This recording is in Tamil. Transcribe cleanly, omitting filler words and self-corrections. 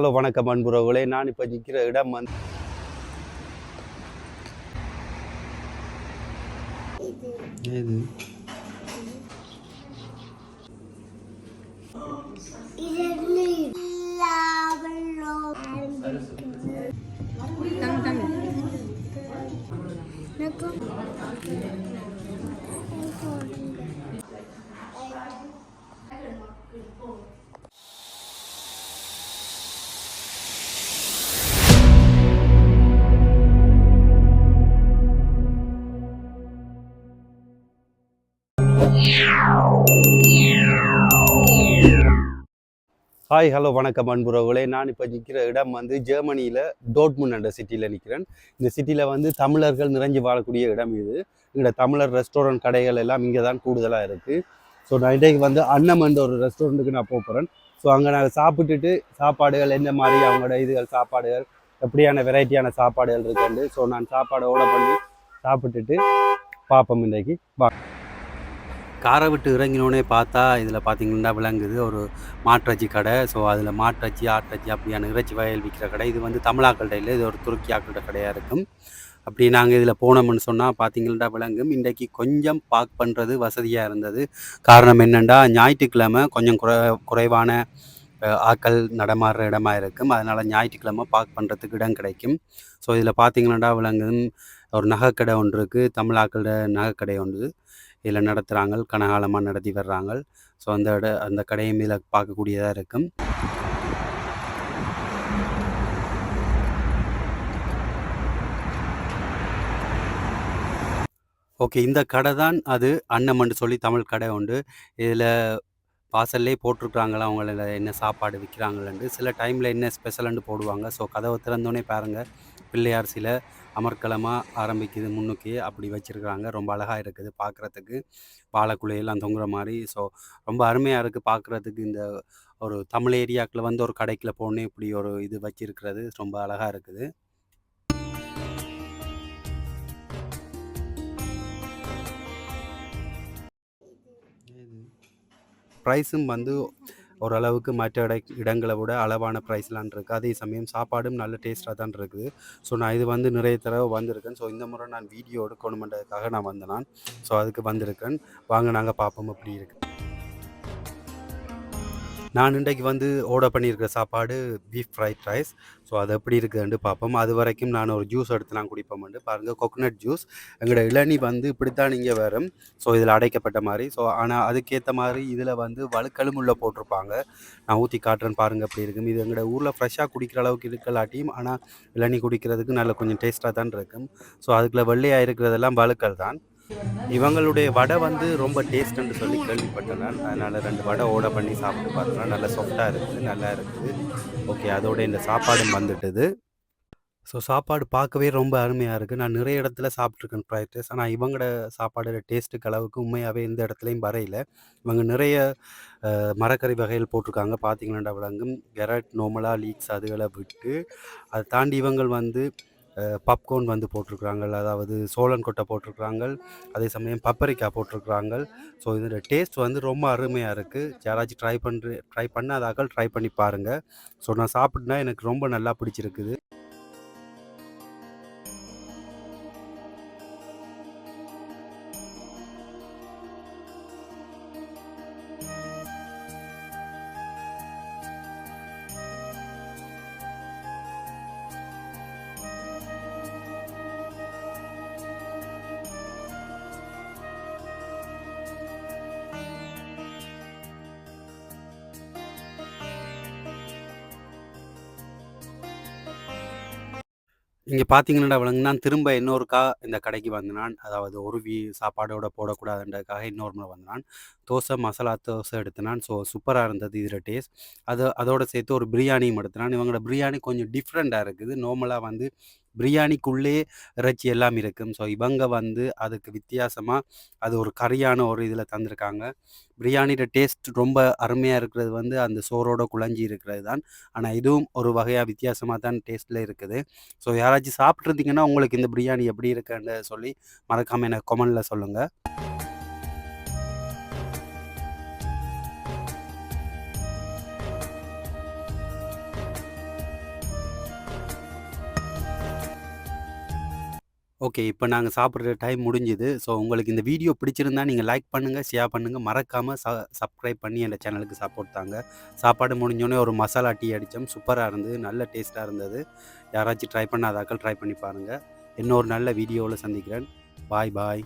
ஹலோ வணக்கம் அன்புறவுகளே. நான் இப்போ நிற்கிற இடம் வந்து ஏது ஹாய் ஹலோ வணக்கம் அன்புறவுகளே. நான் இப்போ நிற்கிற இடம் வந்து ஜெர்மனியில் டோட்முண்ட் என்ற சிட்டியில் நிற்கிறேன். இந்த சிட்டியில் வந்து தமிழர்கள் நிறைஞ்சு வாழக்கூடிய இடம் இது. இங்கே தமிழர் ரெஸ்டாரண்ட் கடைகள் எல்லாம் இங்கே தான் கூடுதலாக இருக்குது. ஸோ நான் இன்றைக்கு வந்து அன்னம் என்ற ஒரு ரெஸ்டாரண்ட்டுக்கு நான் போகிறேன். ஸோ அங்கே நாங்கள் சாப்பிட்டுட்டு சாப்பாடுகள் என்ன மாதிரி அவங்களோட இதுகள் சாப்பாடுகள் எப்படியான வெரைட்டியான சாப்பாடுகள் இருக்குண்டு ஸோ நான் சாப்பாடு ஆர்டர் பண்ணி சாப்பிட்டுட்டு பார்ப்போம். இன்றைக்கு காரை விட்டு இறங்கினோடனே பார்த்தா இதில் பார்த்தீங்கன்னா விளங்குது ஒரு மாட்டிறைச்சி கடை. ஸோ அதில் மாட்டிறைச்சி ஆட்டிறைச்சி அப்படியான இறைச்சி வகைகள் விற்கிற கடை. இது வந்து தமிழாக்கள்கிட்ட இல்லை, இது ஒரு துருக்கி ஆக்கள்கிட்ட கடையாக இருக்கும். அப்படி நாங்கள் இதில் போனோம்னு சொன்னால் பார்த்தீங்கன்னா விளங்கும். இன்றைக்கு கொஞ்சம் பார்க் பண்ணுறது வசதியாக இருந்தது. காரணம் என்னென்னா ஞாயிற்றுக்கிழமை கொஞ்சம் குறைவான ஆக்கள் நடமாடுற இடமா இருக்கும். அதனால் ஞாயிற்றுக்கிழமை பார்க் பண்ணுறதுக்கு இடம் கிடைக்கும். ஸோ இதில் பார்த்தீங்கன்னா விளங்கும் ஒரு நகைக்கடை ஒன்று இருக்குது, தமிழாக்களோட நகைக்கடை ஒன்று இதில் நடத்துகிறாங்க, கனகாலமாக நடத்தி வர்றாங்க. ஸோ அந்த கடையும் இதில் பார்க்கக்கூடியதாக இருக்கும். ஓகே, இந்த கடை தான் அது அன்னம்னு சொல்லி தமிழ் கடை உண்டு. இதில் வாசல்லே போட்டிருக்காங்களா அவங்கள என்ன சாப்பாடு விற்கிறாங்களேன்ட்டு. சில டைமில் என்ன ஸ்பெஷல்னு போடுவாங்க. ஸோ கதவை திறந்தோடனே பாருங்கள், பிள்ளையார் சிலை அமர்க்கலமாக ஆரம்பிக்குது முன்னுக்கே, அப்படி வச்சுருக்காங்க. ரொம்ப அழகாக இருக்குது பார்க்குறதுக்கு, வாழைக்குலையெல்லாம் தொங்குற மாதிரி. ஸோ ரொம்ப அருமையாக இருக்குது பார்க்குறதுக்கு. இந்த ஒரு தமிழ் ஏரியாக்கில் வந்து ஒரு கடைக்கில் போனே இப்படி ஒரு இது வச்சிருக்கிறது ரொம்ப அழகாக இருக்குது. ப்ரைஸும் வந்து ஓரளவுக்கு மற்ற இடங்களை விட அளவான ப்ரைஸ்லாம் இருக்குது. அதே சமயம் சாப்பாடும் நல்ல டேஸ்ட்டாக தான் இருக்குது. ஸோ நான் இது வந்து நிறைய தடவை வந்திருக்கேன். ஸோ இந்த முறை நான் வீடியோ எடுக்கணுமென்றதுக்காக நான் வந்தேன். ஸோ அதுக்கு வந்திருக்கேன். வாங்க நாங்கள் பார்ப்போம் எப்படி இருக்குது. நான் இன்றைக்கு வந்து ஆர்டர் பண்ணியிருக்கிற சாப்பாடு பீஃப் ஃப்ரைட் ரைஸ். ஸோ அது எப்படி இருக்குதுன்னு பார்ப்போம். அது வரைக்கும் நான் ஒரு ஜூஸ் எடுத்து நான் குடிப்போம்ட்டு பாருங்கள், கோகோனட் ஜூஸ். எங்களோட இளநீ வந்து இப்படித்தான் இங்கே வரும். ஸோ இதில் அடைக்கப்பட்ட மாதிரி. ஸோ ஆனால் அதுக்கேற்ற மாதிரி இதில் வந்து வழுக்கலும் உள்ள போட்டிருப்பாங்க. நான் ஊற்றி காட்டுறேன்னு பாருங்கள் எப்படி இருக்கும். இது எங்களோட ஊரில் ஃப்ரெஷ்ஷாக குடிக்கிற அளவுக்கு இருக்கலாட்டியும், ஆனால் இளநீ குடிக்கிறதுக்கு நல்ல கொஞ்சம் டேஸ்ட்டாக தான் இருக்கும். ஸோ அதுக்குள்ளே வெள்ளையாக இருக்கிறதெல்லாம் வழுக்கல் தான். இவங்களுடைய வடை வந்து ரொம்ப டேஸ்ட்டுன்னு சொல்லி கேள்விப்பட்டேன். அதனால் 2 வடை ஆர்டர் பண்ணி சாப்பிட்டு பார்த்தோன்னா நல்லா சாஃப்டாக இருக்குது, நல்லா இருக்குது. ஓகே, அதோட இந்த சாப்பாடும் வந்துட்டுது. ஸோ சாப்பாடு பார்க்கவே ரொம்ப அருமையாக இருக்குது. நான் நிறைய இடத்துல சாப்பிட்ருக்கேன் ஃப்ரைட் ரைஸ். ஆனால் இவங்களோட சாப்பாடோட டேஸ்ட்டுக்கு அளவுக்கு உண்மையாகவே எந்த இடத்துலையும் வரையில. இவங்க நிறைய மரக்கறி வகைகள் போட்டிருக்காங்க. பார்த்தீங்கன்னா விளங்கும். கேரட், நோமலா, லீக்ஸ் அதுகளை விட்டு அதை தாண்டி இவங்க வந்து பாப்கார்ன் வந்து போட்டிருக்குறாங்க, அதாவது சோளன் கொட்டை போட்டிருக்குறாங்க, அதே சமயம் பப்பரிக்காய் போட்டிருக்குறாங்க. ஸோ இதோட டேஸ்ட் வந்து ரொம்ப அருமையாக இருக்குது. யாராச்சும் ட்ரை பண்ணாதாக்கள் ட்ரை பண்ணி பாருங்கள். ஸோ நான் சாப்பிட்டுனா எனக்கு ரொம்ப நல்லா பிடிச்சிருக்குது. இங்கே பார்த்தீங்கன்னா நான் திரும்ப இன்னொருக்கா இந்த கடைக்கு வந்தேன். அதாவது ஒரு சாப்பாடோட போடக்கூடாதுன்றதுக்காக இன்னொரு முறை வந்தேன். தோசை, மசாலா தோசை எடுத்தேன். ஸோ சூப்பராக இருந்தது இதில் டேஸ்ட். அதோட சேர்த்து ஒரு பிரியாணியும் எடுத்தேன். இவங்களோட பிரியாணி கொஞ்சம் டிஃப்ரெண்ட்டாக இருக்குது. நார்மலாக வந்து பிரியாணிக்குள்ளே இறைச்சி எல்லாம் இருக்கும். ஸோ இவங்க வந்து அதுக்கு வித்தியாசமாக அது ஒரு கறியான ஒரு இதில் தந்திருக்காங்க. பிரியாணியோட டேஸ்ட் ரொம்ப அருமையாக இருக்கிறது வந்து அந்த சோறோட குழஞ்சி இருக்கிறது தான். ஆனால் இதுவும் ஒரு வகையாக வித்தியாசமாக தான் டேஸ்ட்டில் இருக்குது. ஸோ யாராச்சும் சாப்பிட்ருந்தீங்கன்னா உங்களுக்கு இந்த பிரியாணி எப்படி இருக்குன்னு சொல்லி மறக்காமல் எனக்கு கமெண்டில் சொல்லுங்கள். ஓகே. இப்ப நாங்க சாப்பிடுற டைம் முடிஞ்சுது. ஸோ உங்களுக்கு இந்த வீடியோ பிடிச்சிருந்தா நீங்க லைக் பண்ணுங்க, ஷேர் பண்ணுங்க. மறக்காம சப்ஸ்கிரைப் பண்ணி எங்க சேனலுக்கு சப்போர்ட் தாங்க. சாப்பாடு முடிஞ்சோனே ஒரு மசாலா டீ அடிச்சோம். சூப்பரா இருந்தது. நல்ல டேஸ்ட்டா இருந்தது. யாராச்சும் ட்ரை பண்ணாதாக்கள் ட்ரை பண்ணி பாருங்க. இன்னொரு நல்ல வீடியோவுல சந்திக்கிறேன். பாய் பாய்.